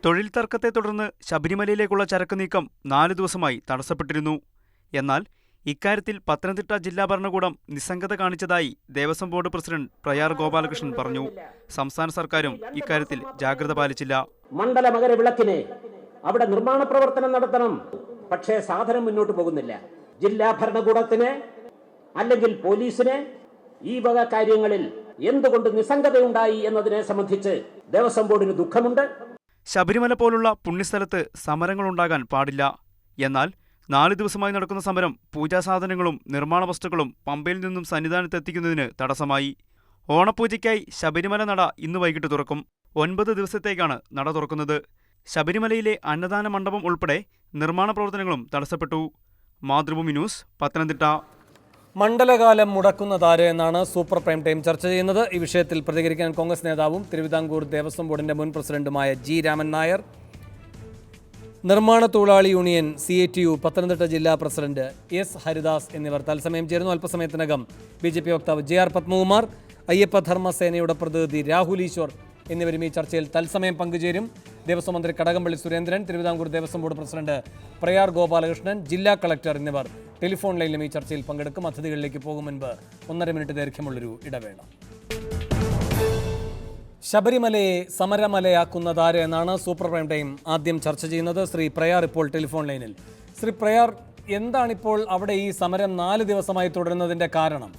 തൊഴിൽ തർക്കത്തെ തുടർന്ന് ശബരിമലയിലേക്കുള്ള ചരക്ക് നീക്കം 4 ദിവസമായി തടസ്സപ്പെട്ടിരുന്നു. എന്നാൽ ഇക്കാര്യത്തിൽ പത്തനംതിട്ട ജില്ലാ ഭരണകൂടം നിസ്സംഗത കാണിച്ചതായി ദേവസ്വം ബോർഡ് പ്രസിഡന്റ് പ്രയാർ ഗോപാലകൃഷ്ണൻ പറഞ്ഞു. സംസ്ഥാന സർക്കാരും ഇക്കാര്യത്തിൽ ജാഗ്രത പാലിച്ചില്ല. മണ്ഡല മകരവിളക്കിന് അവിടെ നിർമ്മാണ പ്രവർത്തനം നടത്തണം, പക്ഷേ സാധനം മുന്നോട്ട് പോകുന്നില്ല. ജില്ലാ ഭരണകൂടത്തിന് അല്ലെങ്കിൽ പോലീസിന് ഈ വക കാര്യങ്ങളിൽ എന്തുകൊണ്ട് നിസ്സംഗതയുണ്ടായി എന്നതിനെ സംബന്ധിച്ച് ദേവസ്വം ബോർഡിന് ദുഃഖമുണ്ട്. ശബരിമല പോലുള്ള പുണ്യസ്ഥലത്ത് സമരങ്ങളുണ്ടാകാൻ പാടില്ല. എന്നാൽ 4 ദിവസമായി നടക്കുന്ന സമരം പൂജാസാധനങ്ങളും നിർമ്മാണ വസ്തുക്കളും പമ്പയിൽ നിന്നും സന്നിധാനത്തെത്തിക്കുന്നതിന് തടസ്സമായി. ഓണപ്പൂജയ്ക്കായി ശബരിമല നട ഇന്ന് വൈകിട്ട് തുറക്കും. 9 ദിവസത്തേക്കാണ് നട തുറക്കുന്നത്. ശബരിമലയിലെ അന്നദാന മണ്ഡപം ഉൾപ്പെടെ നിർമ്മാണ പ്രവർത്തനങ്ങളും തടസ്സപ്പെട്ടു. മാതൃഭൂമി ന്യൂസ്, പത്തനംതിട്ട. മണ്ഡലകാലം മുടക്കുന്നതാര് എന്നാണ് സൂപ്പർ പ്രൈം ടൈം ചർച്ച ചെയ്യുന്നത്. ഈ വിഷയത്തിൽ പ്രതികരിക്കാൻ കോൺഗ്രസ് നേതാവും തിരുവിതാംകൂർ ദേവസ്വം ബോർഡിന്റെ മുൻ പ്രസിഡന്റുമായ ജി രാമൻ നായർ, നിർമ്മാണ തൊഴിലാളി യൂണിയൻ CATU പത്തനംതിട്ട ജില്ലാ പ്രസിഡന്റ് എസ് ഹരിദാസ് എന്നിവർ തത്സമയം ചേരുന്നു. അല്പസമയത്തിനകം BJP വക്താവ് JR പത്മകുമാർ, അയ്യപ്പധർമ്മസേനയുടെ പ്രതിനിധി രാഹുൽ ഈശ്വർ എന്നിവരും ഈ ചർച്ചയിൽ തത്സമയം പങ്കുചേരും. ദേവസ്വം മന്ത്രി കടകംപള്ളി സുരേന്ദ്രൻ, തിരുവിതാംകൂർ ദേവസ്വം ബോർഡ് പ്രസിഡന്റ് പ്രയാർ ഗോപാലകൃഷ്ണൻ, ജില്ലാ കളക്ടർ എന്നിവർ ടെലിഫോൺ ലൈനിലും ഈ ചർച്ചയിൽ പങ്കെടുക്കും. അതിഥികളിലേക്ക് പോകും മുൻപ് 1.5 മിനിറ്റ് ദൈർഘ്യമുള്ളൊരു ഇടവേള. ശബരിമലയെ സമരമലയാക്കുന്നതാര് എന്നാണ് സൂപ്പർ പ്രൈം ടൈം ആദ്യം ചർച്ച ചെയ്യുന്നത്. ശ്രീ പ്രയാർ ഇപ്പോൾ ടെലിഫോൺ ലൈനിൽ. ശ്രീ പ്രയാർ, എന്താണിപ്പോൾ അവിടെ ഈ സമരം 4 ദിവസമായി തുടരുന്നതിന്റെ കാരണം?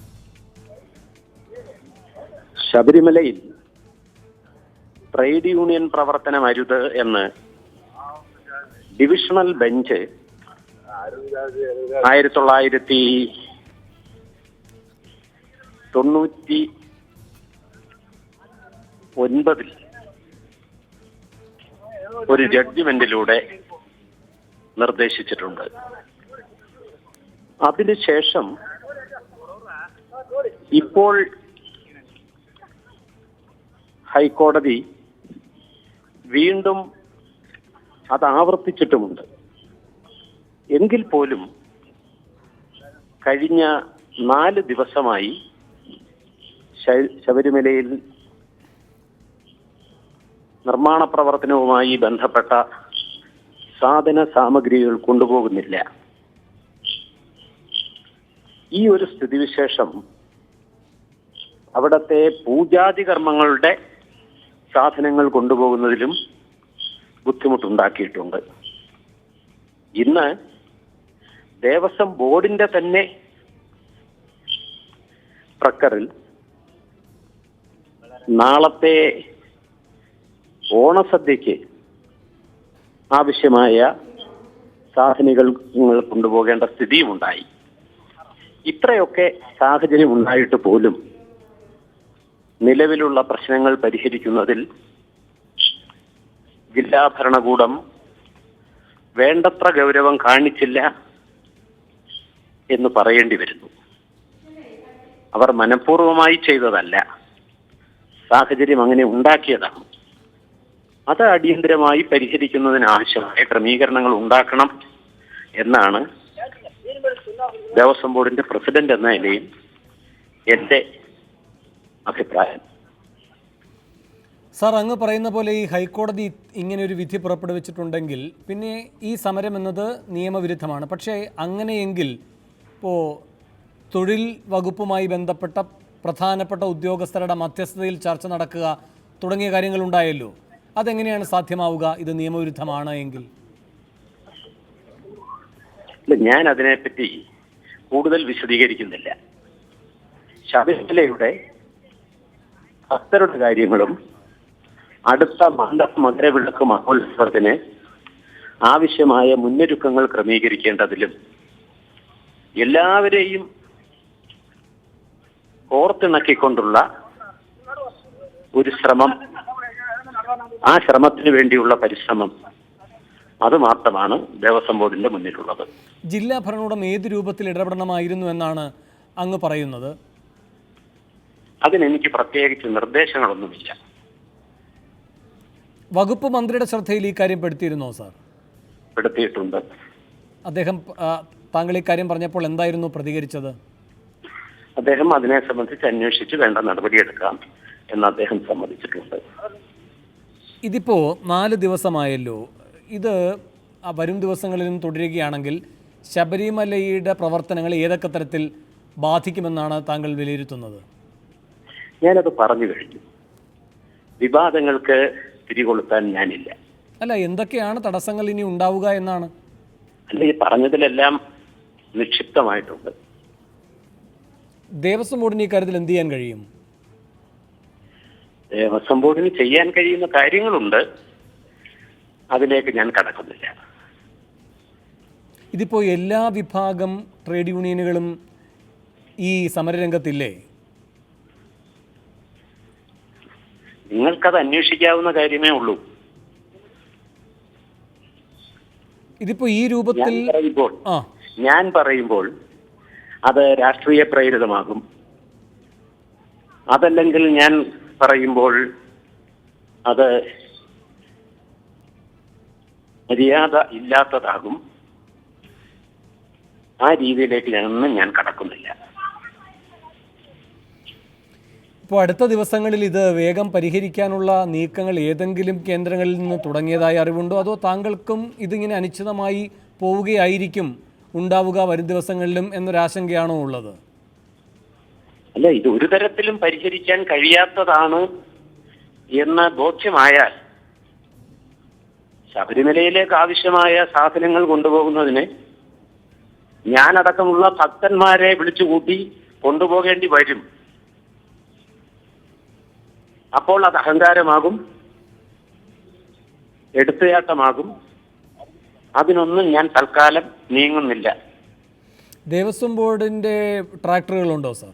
ശബരിമലയിൽ ട്രേഡ് യൂണിയൻ പ്രവർത്തനം അരുത് എന്ന് ഡിവിഷണൽ ബെഞ്ച് 1999 ഒരു ജഡ്ജിമെന്റിലൂടെ നിർദ്ദേശിച്ചിട്ടുണ്ട്. അതിനുശേഷം ഇപ്പോൾ ഹൈക്കോടതി വീണ്ടും അത് ആവർത്തിച്ചിട്ടുമുണ്ട്. എങ്കിൽ പോലും കഴിഞ്ഞ 4 ദിവസമായി ശബരിമലയിൽ നിർമ്മാണ പ്രവർത്തനവുമായി ബന്ധപ്പെട്ട സാധന സാമഗ്രികൾ കൊണ്ടുപോകുന്നില്ല. ഈ ഒരു സ്ഥിതിവിശേഷം അവിടത്തെ പൂജാതി കർമ്മങ്ങളുടെ സാധനങ്ങൾ കൊണ്ടുപോകുന്നതിലും ബുദ്ധിമുട്ടുണ്ടാക്കിയിട്ടുണ്ട്. ഇന്ന് ദേവസ്വം ബോർഡിന്റെ തന്നെ പ്രക്കറിൽ നാളത്തെ ഓണസദ്യക്ക് ആവശ്യമായ സാധനങ്ങൾ കൊണ്ടുപോകേണ്ട സ്ഥിതിയുമുണ്ടായി. ഇത്രയൊക്കെ സാഹചര്യം ഉണ്ടായിട്ട് പോലും നിലവിലുള്ള പ്രശ്നങ്ങൾ പരിഹരിക്കുന്നതിൽ ജില്ലാ ഭരണകൂടം വേണ്ടത്ര ഗൗരവം കാണിച്ചില്ല എന്ന് പറയേണ്ടി വരുന്നു. അവർ മനഃപൂർവ്വമായി ചെയ്തതല്ല, സാഹചര്യം അങ്ങനെ ഉണ്ടാക്കിയതാണ്. അത് അടിയന്തരമായി പരിഹരിക്കുന്നതിന് ആവശ്യമായ ക്രമീകരണങ്ങൾ ഉണ്ടാക്കണം എന്നാണ് ദേവസ്വം ബോർഡിന്റെ പ്രസിഡന്റ് എന്ന നിലയിൽ എന്റെ അഭിപ്രായം. സാർ, അങ്ങ് പറയുന്ന പോലെ ഈ ഹൈക്കോടതി ഇങ്ങനെ ഒരു വിധി പുറപ്പെടുവിച്ചിട്ടുണ്ടെങ്കിൽ പിന്നെ ഈ സമരം എന്നത് നിയമവിരുദ്ധമാണ്. പക്ഷേ അങ്ങനെയെങ്കിൽ ഇപ്പോൾ തൊഴിൽ വകുപ്പുമായി ബന്ധപ്പെട്ട പ്രധാനപ്പെട്ട ഉദ്യോഗസ്ഥരുടെ മധ്യസ്ഥതയിൽ ചർച്ച നടക്കുക തുടങ്ങിയ കാര്യങ്ങളുണ്ടായല്ലോ. അതെങ്ങനെയാണ് സാധ്യമാവുക ഇത് നിയമവിരുദ്ധമാണ് എങ്കിൽ? ഞാൻ അതിനെപ്പറ്റി കൂടുതൽ വിശദീകരിക്കുന്നില്ല. ശബരിമലയുടെ ഭക്തരുടെ കാര്യങ്ങളും അടുത്ത മകരവിളക്ക് മഹോത്സവത്തിന് ആവശ്യമായ മുന്നൊരുക്കങ്ങൾ ക്രമീകരിക്കേണ്ടതിലും എല്ലാവരെയും കോർത്തിണക്കിക്കൊണ്ടുള്ള ഒരു ശ്രമം, ആ ശ്രമത്തിന് വേണ്ടിയുള്ള പരിശ്രമം, അത് മാത്രമാണ് ദേവസ്വം ബോർഡിന്റെ മുന്നിലുള്ളത്. ജില്ലാ ഭരണകൂടം ഏത് രൂപത്തിൽ ഇടപെടണമായിരുന്നു എന്നാണ് അങ്ങ് പറയുന്നത്? അതിനെനിക്ക് പ്രത്യേകിച്ച് നിർദ്ദേശങ്ങളൊന്നുമില്ല. വകുപ്പ് മന്ത്രിയുടെ ശ്രദ്ധയിൽ ഈ കാര്യം പെടുത്തിയിരുന്നോ സാർ? പെടുത്തിയിട്ടുണ്ട്. അദ്ദേഹം താങ്കൾ ഈ കാര്യം പറഞ്ഞപ്പോൾ എന്തായിരുന്നു പ്രതികരിച്ചത്? അദ്ദേഹം അതിനെ സംബന്ധിച്ച് അന്വേഷിച്ച് വേണ്ട നടപടിയെടുക്കാം എന്ന് അദ്ദേഹം സമ്മതിച്ചിട്ടുണ്ട്. ഇതിപ്പോൾ 4 ദിവസമായല്ലോ. ഇത് വരും ദിവസങ്ങളിലും തുടരുകയാണെങ്കിൽ ശബരിമലയുടെ പ്രവർത്തനങ്ങൾ ഏതൊക്കെ തരത്തിൽ ബാധിക്കുമെന്നാണ് താങ്കൾ വിലയിരുത്തുന്നത്? ഞാനത് പറഞ്ഞു കഴിഞ്ഞു. വിവാദങ്ങൾക്ക് തിരികൊളുത്താൻ ഞാനില്ല. അല്ല, എന്തൊക്കെയാണ് തടസ്സങ്ങൾ ഇനി ഉണ്ടാവുക എന്നാണ്? അല്ല, ഈ പറഞ്ഞതിലെല്ലാം നിക്ഷിപ്തമായിട്ടുണ്ട്. ദേവസ്വം ബോർഡിന് ഈ കാര്യത്തിൽ എന്ത് ചെയ്യാൻ കഴിയും? ദേവസ്വം ബോർഡിന് ചെയ്യാൻ കഴിയുന്ന കാര്യങ്ങളുണ്ട്, അതിലേക്ക് ഞാൻ കടക്കുന്നില്ല. ഇതിപ്പോൾ എല്ലാ വിഭാഗം ട്രേഡ് യൂണിയനുകളും ഈ സമരരംഗത്തില്ലേ? നിങ്ങൾക്കത് അന്വേഷിക്കാവുന്ന കാര്യമേ ഉള്ളൂ. ഇതിപ്പോൾ ഈ രൂപത്തിൽ ഞാൻ പറയുമ്പോൾ അത് രാഷ്ട്രീയ പ്രേരിതമാകും. അതല്ലെങ്കിൽ ഞാൻ പറയുമ്പോൾ അത് മര്യാദ ഇല്ലാത്തതാകും. ആ രീതിയിലേക്ക് ഞാൻ കടക്കുന്നില്ല. ഇപ്പോൾ അടുത്ത ദിവസങ്ങളിൽ ഇത് വേഗം പരിഹരിക്കാനുള്ള നീക്കങ്ങൾ ഏതെങ്കിലും കേന്ദ്രങ്ങളിൽ നിന്ന് തുടങ്ങിയതായി അറിവുണ്ടോ? അതോ താങ്കൾക്കും ഇതിങ്ങനെ അനിശ്ചിതമായി പോവുകയായിരിക്കും ഉണ്ടാവുക വരും ദിവസങ്ങളിലും എന്നൊരാശങ്കയാണോ ഉള്ളത്? അല്ല, ഇത് ഒരു തരത്തിലും പരിഹരിക്കാൻ കഴിയാത്തതാണ് എന്ന് ബോധ്യമായാൽ ശബരിമലയിലേക്ക് ആവശ്യമായ സാധനങ്ങൾ കൊണ്ടുപോകുന്നതിന് ഞാനടക്കമുള്ള ഭക്തന്മാരെ വിളിച്ചുകൂട്ടി കൊണ്ടുപോകേണ്ടി വരും. അപ്പോൾ അത് അഹങ്കാരമാകും, എടുത്തുചാട്ടമാകും. അതിനൊന്നും ഞാൻ തൽക്കാലം നീങ്ങുന്നില്ല. ദേവസ്വം ബോർഡിൻ്റെ ട്രാക്ടറുകളുണ്ടോ സാർ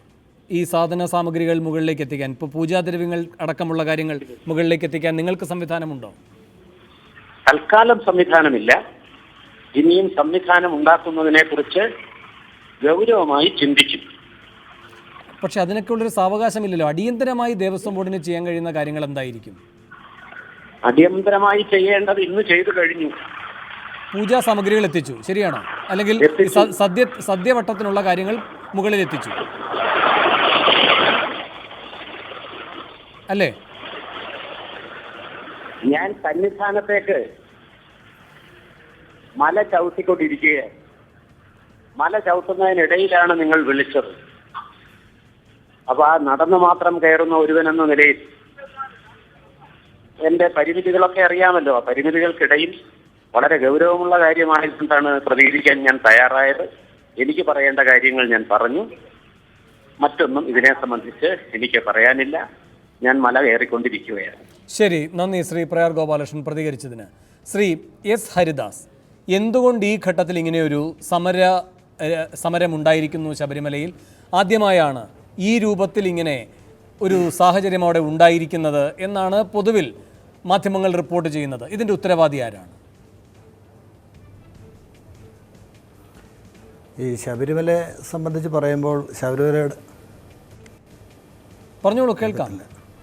ഈ സാധന സാമഗ്രികൾ മുകളിലേക്ക് എത്തിക്കാൻ? ഇപ്പോൾ പൂജാദ്രവ്യങ്ങൾ അടക്കമുള്ള കാര്യങ്ങൾ മുകളിലേക്ക് എത്തിക്കാൻ നിങ്ങൾക്ക് സംവിധാനമുണ്ടോ? തൽക്കാലം സംവിധാനമില്ല. ഇനിയും സംവിധാനം ഉണ്ടാക്കുന്നതിനെ കുറിച്ച് ഗൗരവമായി ചിന്തിക്കും. പക്ഷെ അതിനൊക്കെ ഉള്ളൊരു സാവകാശമില്ലല്ലോ. അടിയന്തരമായി ദേവസ്വം ബോർഡിന് ചെയ്യാൻ കഴിയുന്ന കാര്യങ്ങൾ എന്തായിരിക്കും? അടിയന്തരമായി ചെയ്യേണ്ടത് ഇന്ന് ചെയ്തു കഴിഞ്ഞു. പൂജാ സാമഗ്രികൾ എത്തിച്ചു, ശരിയാണോ? അല്ലെങ്കിൽ സദ്യവട്ടത്തിനുള്ള കാര്യങ്ങൾ മുകളിൽ എത്തിച്ചു, അല്ലേ? ഞാൻ സന്നിധാനത്തേക്ക് മല ചവിട്ടിക്കൊണ്ടിരിക്കുകയാണ്. മല ചവിട്ടുന്നതിനിടയിലാണ് നിങ്ങൾ വിളിച്ചത്. അപ്പൊ ആ നടന്നു മാത്രം കയറുന്ന ഒരുവനെന്ന നിലയിൽ എന്റെ പരിമിതികളൊക്കെ അറിയാമല്ലോ. ആ പരിമിതികൾക്കിടയിൽ വളരെ ഗൗരവമുള്ള കാര്യമായിട്ടാണ് പ്രതികരിക്കാൻ ഞാൻ തയ്യാറായത്. എനിക്ക് പറയേണ്ട കാര്യങ്ങൾ ഞാൻ പറഞ്ഞു. മറ്റൊന്നും ഇതിനെ സംബന്ധിച്ച് എനിക്ക് പറയാനില്ല. ഞാൻ മല കയറിക്കൊണ്ടിരിക്കുകയാണ്. ശരി, നന്ദി ശ്രീ പ്രയാർ ഗോപാലകൃഷ്ണൻ പ്രതികരിച്ചതിന്. ശ്രീ എസ് ഹരിദാസ്, എന്തുകൊണ്ട് ഈ ഘട്ടത്തിൽ ഇങ്ങനെയൊരു സമരമുണ്ടായിരിക്കുന്നു ശബരിമലയിൽ? ആദ്യമായാണ് ഈ രൂപത്തിൽ ഇങ്ങനെ ഒരു സാഹചര്യം അവിടെ ഉണ്ടായിരിക്കുന്നത് എന്നാണ് പൊതുവിൽ മാധ്യമങ്ങൾ റിപ്പോർട്ട് ചെയ്യുന്നത്. ഇതിൻ്റെ ഉത്തരവാദി ആരാണ്? ഈ ശബരിമലയെ സംബന്ധിച്ച് പറയുമ്പോൾ ശബരിമലയുടെ പറഞ്ഞോളൂ, കേൾക്കാം.